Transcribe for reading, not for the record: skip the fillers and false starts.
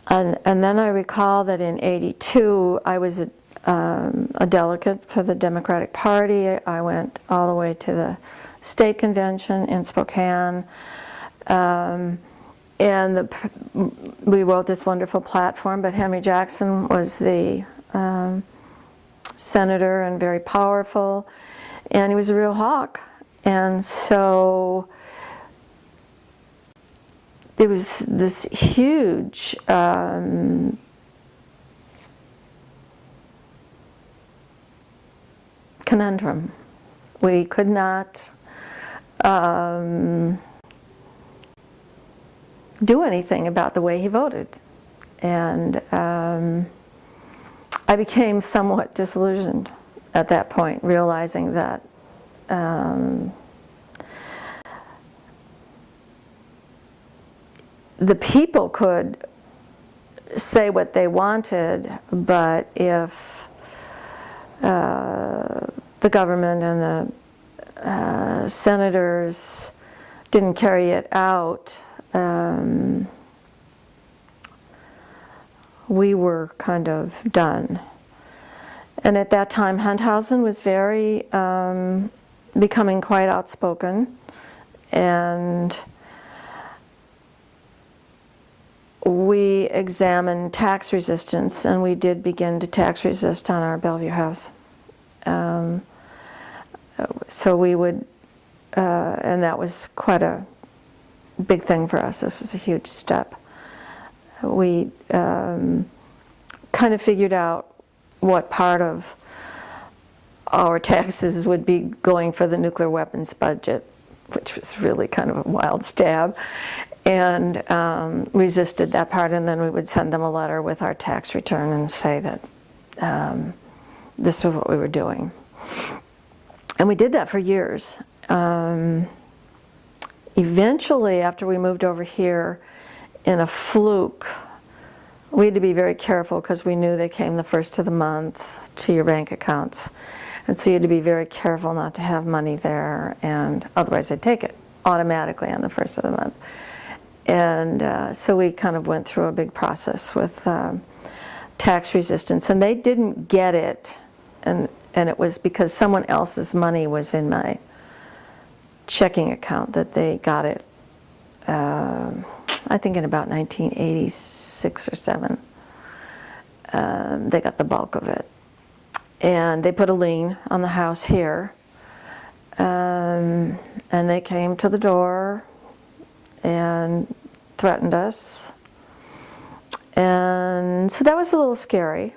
And then I recall that in '82 I was a delegate for the Democratic Party. I went all the way to the state convention in Spokane. And we wrote this wonderful platform, but Henry Jackson was the senator and very powerful, and he was a real hawk. And so there was this huge conundrum. We could not do anything about the way he voted. And I became somewhat disillusioned at that point, realizing that the people could say what they wanted, but if the government and the senators didn't carry it out, we were kind of done. And at that time, Hunthausen was becoming quite outspoken, and we examined tax resistance, and we did begin to tax resist on our Bellevue house. So we would, and that was quite a big thing for us. This was a huge step. We kind of figured out what part of our taxes would be going for the nuclear weapons budget, which was really kind of a wild stab, and resisted that part. And then we would send them a letter with our tax return and say that this was what we were doing. And we did that for years. Eventually, after we moved over here, in a fluke, we had to be very careful because we knew they came the first of the month to your bank accounts. And so you had to be very careful not to have money there, and otherwise they'd take it automatically on the first of the month. And so we kind of went through a big process with tax resistance, and they didn't get it, and it was because someone else's money was in my checking account that they got it, I think in about 1986 or 7. They got the bulk of it. And they put a lien on the house here. And they came to the door and threatened us. And so that was a little scary.